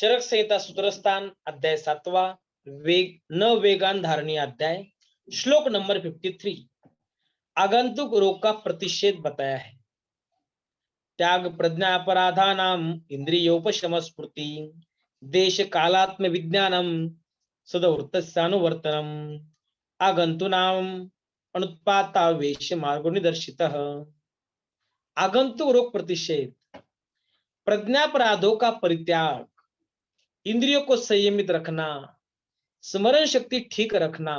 चरक संहिता सूत्रस्थान अध्याय 7वां वेग न वेगान धारणी अध्याय श्लोक नंबर 53 आगंतुक रोग का प्रतिषेध बताया है। त्याग प्रज्ञा अपराधानाम इंद्रियोपशम स्फूर्ति देश कालात्म विज्ञानम सदवृत्तस्यानुवर्तनम आगंतुनाम अनुत्पाता वेश मार्गो निदर्शितः। आगंतुक रोग प्रतिषेध, प्रज्ञापराधों का परित्याग, इंद्रियों को संयमित रखना, स्मरण शक्ति ठीक रखना,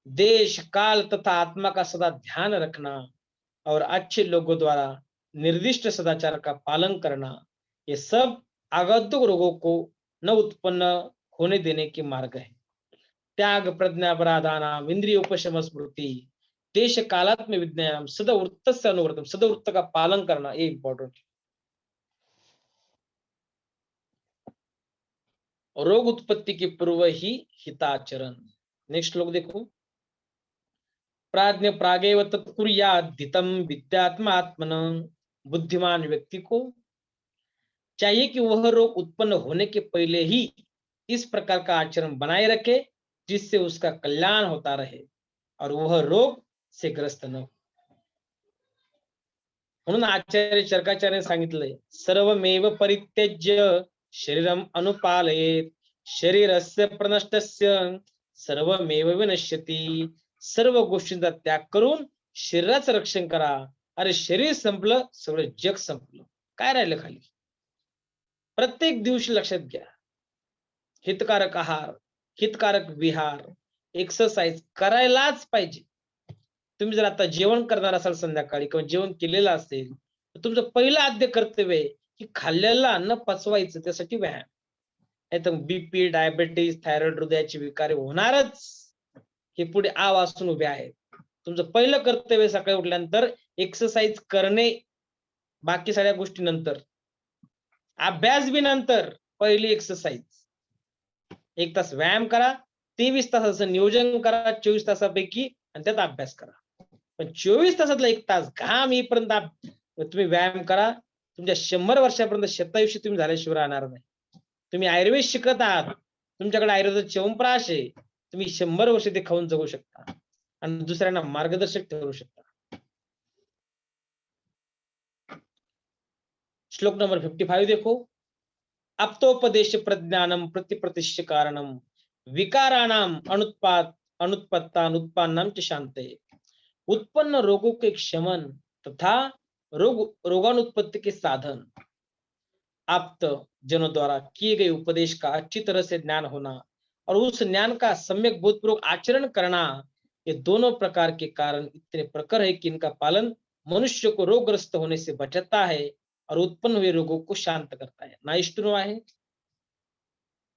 देश काल तथा आत्मा का सदा ध्यान रखना और अच्छे लोगों द्वारा निर्दिष्ट सदाचार का पालन करना, ये सब आगंतुक रोगों को न उत्पन्न होने देने के मार्ग है। त्याग प्रज्ञा अपराधानाम इंद्रियोपशम स्मृति देश कालात्म विज्ञानम सदवृत्त से अनुवर्तन, सदवृत्त का पालन करना ये इंपॉर्टेंट। रोग उत्पत्ति के पूर्व ही हिताचरण। नेक्स्ट श्लोक देखो। प्राज्ञ प्रागेव तत्कुर्यादितम विद्यात्मात्मन, बुद्धिमान व्यक्ति को चाहिए कि वह रोग उत्पन्न होने के पहले ही इस प्रकार का आचरण बनाए रखे जिससे उसका कल्याण होता रहे और वह रोग से ग्रस्त न हो। म्हणून आचार्य चरकाचार्य सांगितलंय सर्वमेव परित्यज्य शरीरम अनुपालयेत शरीरस्य प्रनष्टस्य सर्वमेव विनश्यति। सर्व गोष्टींचा त्याग करून शरीराचं रक्षण करा। अरे शरीर संपलं, सगळं जग संपलं, काय राहिलं खाली? प्रत्येक दिवशी लक्षात घ्या, हितकारक आहार, हितकारक विहार, एक्सरसाइज करायलाच पाहिजे। तुम्ही जर आता जेवण करणार असाल संध्याकाळी किंवा जेवण केलेलं असेल तर तुमचं पहिलं आद्य कर्तव्य आहे की खाल्लेलं अन्न पचवायचं, त्यासाठी व्यायाम। नाही तर बीपी, डायबेटीस, थायरॉइड, हृदयाचे विकार होणारच, हे पुढे आ वाचून उभे आहेत। तुमचं पहिलं कर्तव्य सकाळी उठल्यानंतर एक्सरसाइज करणे, बाकी सगळ्या गोष्टी नंतर, अभ्यास बी नंतर, पहिली एक्सरसाइज। 1 तास व्यायाम करा, 23 तासाचं नियोजन करा 24 तासापैकी आणि त्यात अभ्यास करा। पण 24 तासातला 1 तास घाम येईपर्यंत तुम्ही व्यायाम करा। तुमच्या 100 वर्षापर्यंत शतायुषी तुम्ही झाल्याशिवाय राहणार नाही। तुम्ही आयुर्वेद शिकत आहात, तुमच्याकडे आयुर्वेदाचा च्यवनप्राश आहे, तुम्ही 100 वर्ष ते खाऊन जगू शकता आणि दुसऱ्यांना मार्गदर्शक ठरू शकता। श्लोक नंबर 55 देखो। अप्तोपदेश प्रज्ञानम प्रतिप्रतिष्ठ कारणम विकाराणाम अनुत्पत्तानुत्पन्नम च शांतये। उत्पन्न रोगों के क्षमन तथा रोगानुत्पत्ति के साधन, आप्त जनों द्वारा किए गए उपदेश का अच्छी तरह से ज्ञान होना और उस ज्ञान का सम्यक बोधपूर्वक आचरण करना, ये दोनों प्रकार के कारण इतने प्रखर है कि इनका पालन मनुष्य को रोगग्रस्त होने से बचाता है और उत्पन्न हुए रोगों को शांत करता है। नाइस टू नो है।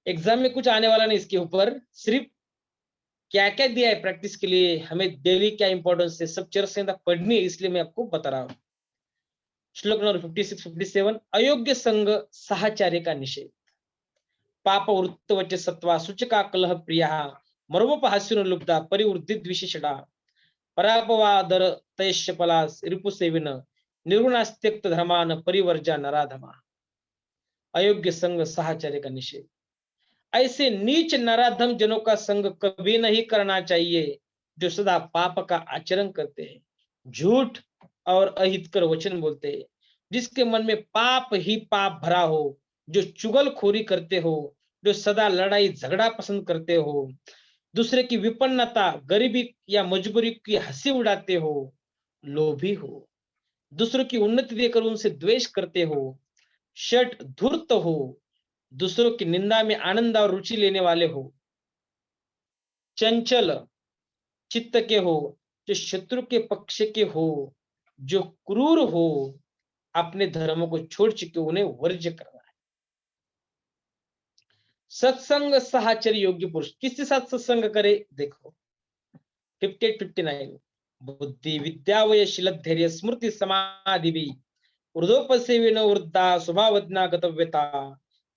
एग्जाम में कुछ आने वाला नहीं इसके ऊपर, सिर्फ क्या क्या दिया है प्रैक्टिस के लिए, हमें डेली क्या इंपॉर्टेंस है, सब चर्चा संहिता पढ़नी है, इसलिए मैं आपको बता रहा हूं। श्लोक नंबर 56-57 अयोग्य संग साहचर्य का निषेध। पाप वृत्त वच सत्वा सूचका कलह प्रिया मर्मोपहास्युन लुब्धा परिवृद्धित विशेषणा परापवादर तयश्यपला रिपुसेविन निर्गुणास्त्यक्त धर्मान परिवर्जा नराधमा। अयोग्य संग साहचर्य का निषेध। ऐसे नीच नराधम जनों का संग कभी नहीं करना चाहिए जो सदा पाप का आचरण करते हैं, झूठ और अहितकर वचन बोलते हैं, जिसके मन में पाप ही पाप भरा हो, जो चुगलखोरी करते हो, जो सदा लड़ाई झगड़ा पसंद करते हो, दूसरे की विपन्नता, गरीबी या मजबूरी की हंसी उड़ाते हो, लोभी हो, दूसरों की उन्नति देकर उनसे द्वेष करते हो, शठ धूर्त हो, दूसरों की निंदा में आनंद और रुचि लेने वाले हो, चंचल चित्त के हो, जो शत्रु के पक्ष के हो, जो क्रूर हो, अपने धर्मों को छोड़ चुके उन्हें वर्ज्य करना है। सत्संग साहचर्य योग्य पुरुष किसके साथ सत्संग करे, देखो 58-59 बुद्धि विद्या वयशील धैर्य स्मृति समाधि भी ऊर्ध्वोपसेविनो वृद्धा स्वभावज्ञा गतव्यता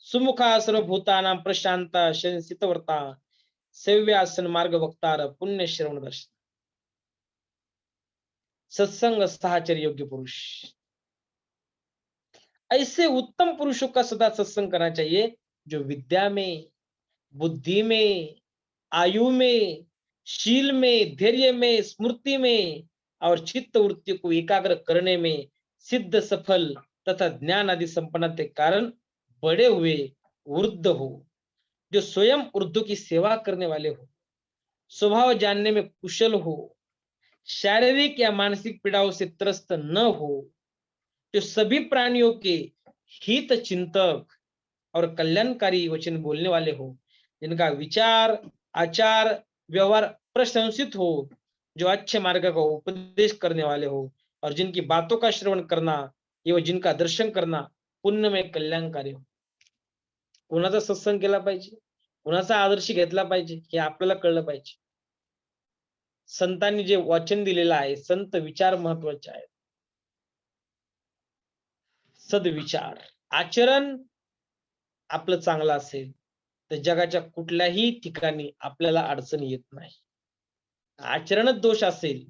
सुमुखा सर्वभूतानां प्रशांता संसितवर्ता सेव्यासन मार्ग वक्तार पुण्य श्रवण दर्शन। सत्संग साहचर्य योग्य पुरुष, ऐसे उत्तम पुरुषों का सदा सत्संग करना चाहिए जो विद्या में, बुद्धि में, आयु में, शील में, धैर्य में, स्मृति में और चित्त वृत्ति को एकाग्र करने में सिद्ध, सफल तथा ज्ञान आदि संपन्नता के कारण बड़े हुए, वृद्ध हो, जो स्वयं ऊर्ध्व की सेवा करने वाले हो, स्वभाव जानने में कुशल हो, शारीरिक या मानसिक पीड़ाओं से त्रस्त न हो, जो सभी प्राणियों के हित चिंतक और कल्याणकारी वचन बोलने वाले हो, जिनका विचार, आचार, व्यवहार प्रशंसित हो, जो अच्छे मार्ग का उपदेश करने वाले हो और जिनकी बातों का श्रवण करना एवं जिनका दर्शन करना पुण्य में कल्याणकारी हो. कोणाचा सत्संग केला पाहिजे, कोणाचा आदर्श घेतला पाहिजे हे आपल्याला कळलं पाहिजे. संतांनी जे वचन दिलेलं आहे, संत विचार महत्वाचे आहेत. सद्विचार, आचरण आपलं चांगलं असेल तर जगाच्या कुठल्याही ठिकाणी आपल्याला अडचण येत नाही. आचरणच दोष असेल,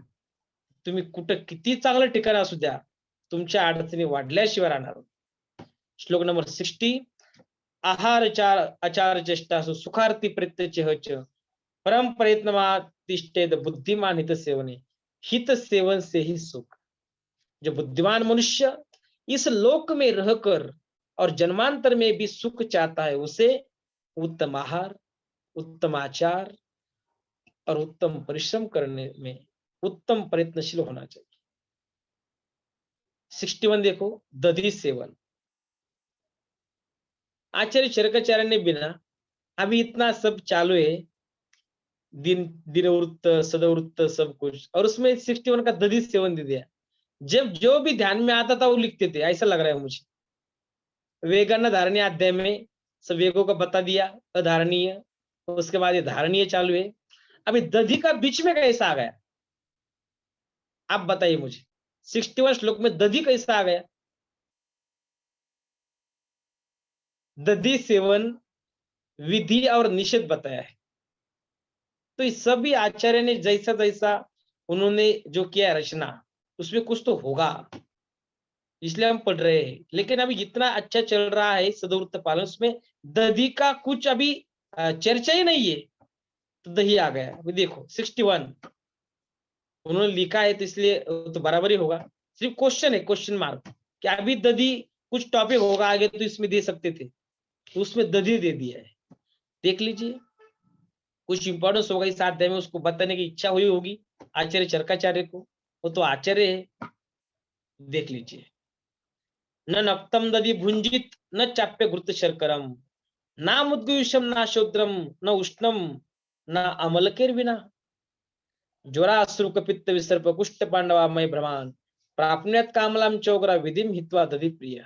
तुम्ही कुठं किती चांगलं ठिकाण असू द्या, तुमच्या अडचणी वाढल्याशिवाय राहणार. श्लोक नंबर 60. आहार आचार चेष्टासु सुखार्थी प्रत्यचेहच परम प्रयत्नमातिष्ठेत बुद्धिमान हित सेवने. हित सेवन से ही सुख. जो बुद्धिमान मनुष्य इस लोक में रहकर और जन्मांतर में भी सुख चाहता है, उसे उत्तम आहार, उत्तम आचार और उत्तम परिश्रम करने में उत्तम प्रयत्नशील होना चाहिए. 61 देखो, दधी सेवन. आचार्य शर्कराचार्य ने बिना, अभी इतना सब चालू है, दिनवृत्त, सदवृत्त सब कुछ, और उसमें 61 का दधी सेवन दे दिया. जब जो भी ध्यान में आता था वो लिखते थे, ऐसा लग रहा है मुझे. वेगान धारणीय अध्याय में सब वेगों का बता दिया, अधारणीय, उसके बाद ये धारणीय चालू है. अभी दधी का बीच में कैसा आ गया, आप बताइए मुझे. 61 श्लोक में दधी कैसा आ गया. दधी सेवन विधि और निषेध बताया है. तो इस सभी आचार्य ने जैसा जैसा उन्होंने जो किया रचना, उसमें कुछ तो होगा, इसलिए हम पढ़ रहे हैं. लेकिन अभी जितना अच्छा चल रहा है सदवृत्त पालन, उसमें दधी का कुछ अभी चर्चा ही नहीं है, तो दही आ गया. अभी देखो 61 उन्होंने लिखा है, तो इसलिए तो बराबर ही होगा. सिर्फ क्वेश्चन है, क्वेश्चन मार्क, कि अभी दधी कुछ टॉपिक होगा आगे तो इसमें दे सकते थे, तो उसमें दधी दे दिया है. देख लीजिए, कुछ इंपॉर्टेंस होगा इस अध्याय में, उसको बताने की इच्छा हुई होगी आचार्य चरकाचार्य को, वो तो आचार्य है. देख लीजिए. न नक्तम दधि भुंजित न चाप्य घृत शर्करम ना मुद्गयुषम ना शोद्रम न उष्णम न अमलकेर विना ज्वरा अश्रु कपित्त विसर्प कुष्ठ पांडवामय भ्रमान प्राप्नुयात कामलाम चौगरा विधिम हित्वा दधी प्रिय.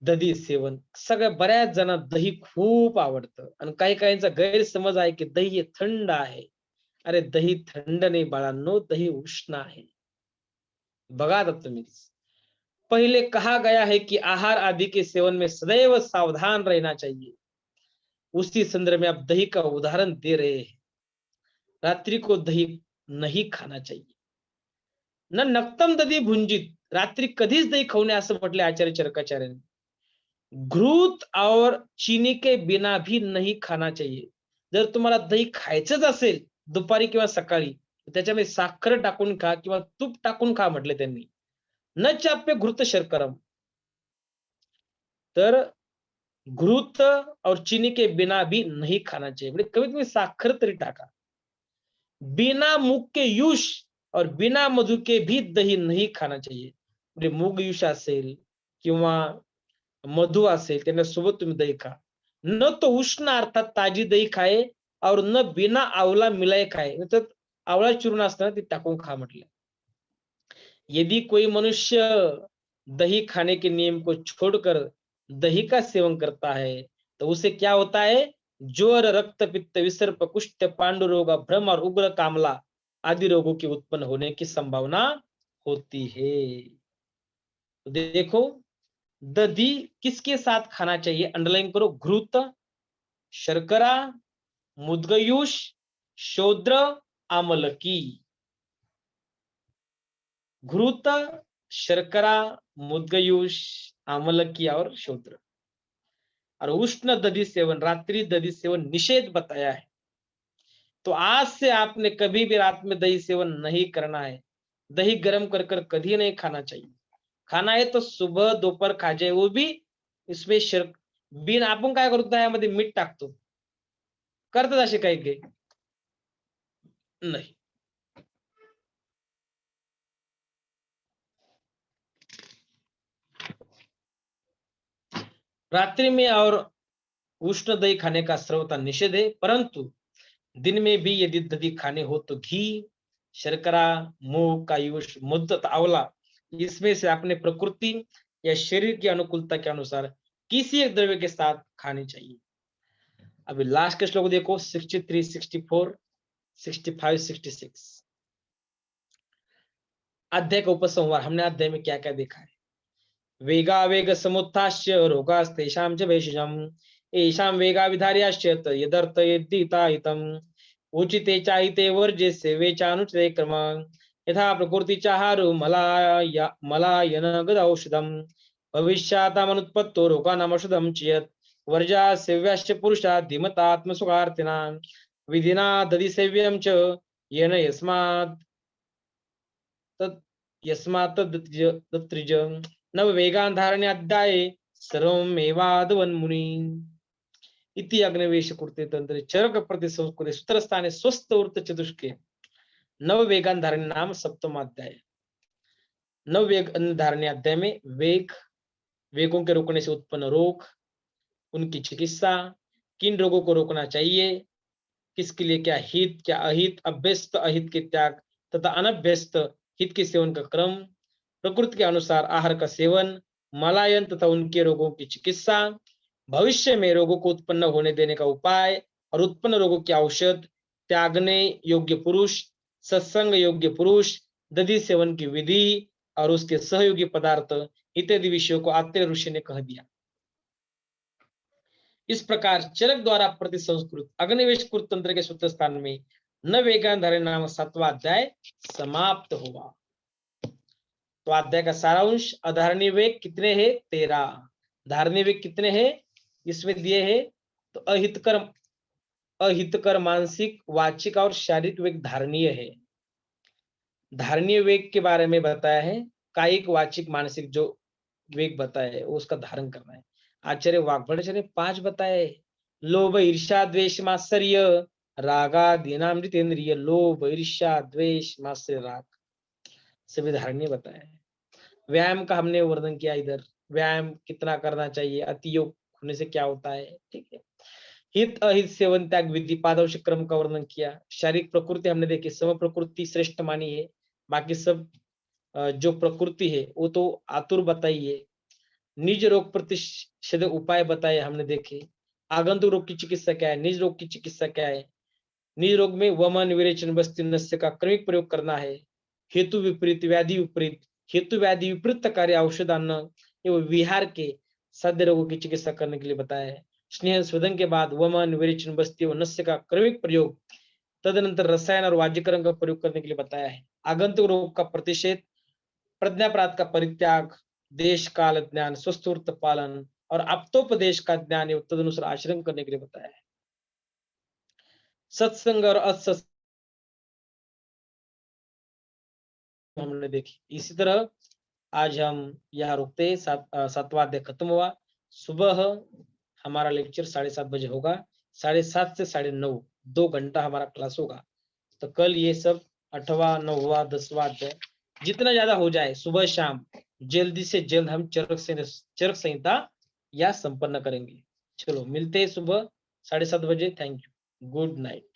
दधी सेवन, सगळ्या बऱ्याच जणांना दही खूप आवडतं आणि काही काहींचा गैरसमज आहे की दही हे थंड आहे. अरे दही थंड नाही बाळांनो, दही उष्ण आहे. बघा आता तुम्हीच. पहले कहा गया है कि आहार आदि के सेवन में सदैव सावधान रहना चाहिए. उसी संदर्भ में आप दही का उदाहरण दे रहे हैं. रात्रि को दही नहीं खाना चाहिए. न नक्तम दधी भुंजित, रात्री कधीच दही खाऊ नये असं म्हटले आचार्य चरकाचार्यांनी. घृत और चीनी के बिना भी नहीं खाना चाहिए. जर तुम्हाला दही खायचंच असेल दुपारी किंवा सकाळी, त्याच्यामध्ये साखर टाकून खा किंवा तूप टाकून खा म्हटले त्यांनी. न चाप्य घृत शर्करम, तर घृत और चीनी के बिना भी नहीं खाना चाहिए. म्हणजे कमीत कमी साखर तरी टाका. बिना मूग के युष और बिना मधु के भी दही नहीं खाना चाहिए. म्हणजे मूग युष असेल किंवा मधु असेल त्याच्यासोबत तुम्ही दही खा. न तो उष्ण अर्थात ताजी दही खाए और न बिना आवला मिलाए खाए, तर आवळा चूर्ण असताना ते टाकून खा म्हटलं. यदि कोई मनुष्य दही खाने के नियम को छोड़कर दही का सेवन करता है तो उसे क्या होता है, ज्वर, रक्त पित्त, विसर्प, कुष्ठ, पांडु रोग, भ्रम और उग्र कामला आदि रोगों के उत्पन्न होने की संभावना होती है. तो देखो, दधी किसके साथ खाना चाहिए, अंडरलाइन करो. घृत, शर्करा, मुद्गयुष, शोद्र, आमलकी. घृत, शर्करा, मुद्गयुष, आमलकी और शोद्र. और उष्ण दधि सेवन, रात्रि दधि सेवन निषेध बताया है। तो आज से आपने कभी भी रात में दही सेवन नहीं करना है। दही गरम कर कर कधी नहीं खाना चाहिए। खाना आहे तो सुबह दोपहर खाजे, वो भी इसमें बिन आपण काय करतो यामध्ये मीठ टाकतो, करतात असे काही काही नाही. रात्रि में और उष्ण दही खाने का सर्वथा निषेध है, परंतु दिन में भी यदि दही खाने हो तो घी, शर्करा, मूंग का यूज, मुद्दत, आंवला, इसमें से अपने प्रकृति या शरीर की अनुकूलता के अनुसार किसी एक द्रव्य के साथ खानी चाहिए. अभी लास्ट के श्लोक देखो, 63, 64, 65, 66. अध्याय का उपसंहार. हमने अध्याय में क्या क्या देखा है. वेगावेग समुत्थास्य रोगास्तेषां च वैशिष्ट्यम् येषां वेगा विधार्याश्च यदर्थ यद्धिताहितम् उचिते चाहिते वर्जे सेवे चानुचिते क्रम यथा प्रकृति चाहारो मलायन गद औषधम् भविष्यातामनुत्पत्तो रोगानामौषधम् चेत् वर्जा सेव्याश्च पुरुषा धीमतात्मसुखार्थिनां विधिना दधि सेव्यं च येन यस्मात् तत्त्रिज नव वेगांधारण्य अध्याये सर्वमेवादवन्मुनि इति अग्निवेश कुर्ते तंत्र चरक प्रति संस्कृते सूत्रस्थाने स्वस्थ वृत्त चतुष्के नव वेगांधारण्य नाम सप्तम अध्याय. नव वेगांधारण्य अध्याय में वेगों के रोकने से उत्पन्न रोग, उनकी चिकित्सा, किन रोगों को रोकना चाहिए, किसके लिए क्या हित क्या अहित, अभ्यस्त अहित के त्याग तथा अनभ्यस्त हित के सेवन का क्रम, प्रकृति के अनुसार आहार का सेवन, मलायन तथा उनके रोगों की चिकित्सा, भविष्य में रोगों को उत्पन्न होने देने का उपाय और उत्पन्न रोगों की औषध, त्यागने योग्य पुरुष, सत्संग योग्य पुरुष, दधि सेवन की विधि और उसके सहयोगी पदार्थ इत्यादि विषयों को आत्रेय ऋषि ने कह दिया. इस प्रकार चरक द्वारा प्रति संस्कृत अग्निवेश कुर तंत्र के सूत्र स्थान में न वेगांधारण नाम 7वां अध्याय समाप्त हुआ. तो अध्याय का सारांश, अधारणीय वेग कितने हैं? 13. धारणीय वेग कितने हैं इसमें दिए हैं. तो अहितकर मानसिक, वाचिक और शारीरिक वेग धारणीय है. धारणीय वेग के बारे में बताया है. कायिक, वाचिक, मानसिक जो वेग बताया है वो उसका धारण करना है. आचार्य वाग्भटाचार्य ने 5 बताए. लोभ, ईर्ष्या, द्वेष, मात्सर्य, रागादीनाम जितेंद्रिय. लोभ, ईर्ष्या, द्वेष, मात्सर्य, राग सभी धारणीय बताया है. व्यायाम का हमने वर्णन किया. इधर व्यायाम कितना करना चाहिए, अति योग होने से क्या होता है, ठीक है. हित अहित सेवन त्याग विधि पादवश क्रम का वर्णन किया. शारीरिक प्रकृति हमने देखी, सम प्रकृति श्रेष्ठ मानी है. बाकी सब जो प्रकृति है वो तो आतुर बताई है. निज रोग प्रतिषेध उपाय बताए हमने देखे. आगंतुक रोग की चिकित्सा क्या है, निज रोग की चिकित्सा क्या है. निज रोग में वमन, विरेचन, बस्ती, नस्य का क्रमिक प्रयोग करना है. हेतु विपरीत, व्याधि विपरीत, हेतु व्याधि विपरीत कार्य औषधान्न एवं विहार के साध्य रोगों की चिकित्सा करने के लिए बताया है. स्नेह स्वेदन के बाद वमन, विरेचन, बस्ती और नस्य का क्रमिक प्रयोग, तदनंतर रसायन और वाज्यकरण का प्रयोग करने के लिए बताया है. आगंतुक रोग का प्रतिषेध, प्रज्ञाप्रात का परित्याग, देश काल ज्ञान, स्वस्थ पालन और आप्तोपदेश का ज्ञान एवं तदनुसार आचरण करने के लिए बताया है. सत्संग और असत्संग हमने देखी. इसी तरह आज हम यहाँ रुकते. 7वां अध्याय खत्म हुआ. सुबह हमारा लेक्चर 7:30 बजे होगा. 7:30 से 9:30 2 घंटा हमारा क्लास होगा. तो कल ये सब 8वां, 9वां, 10वां अध्याय जितना ज्यादा हो जाए सुबह शाम जल्दी से जल्द हम चरक संहिता या संपन्न करेंगे. चलो मिलते हैं सुबह 7:30 बजे. Thank you. Good night.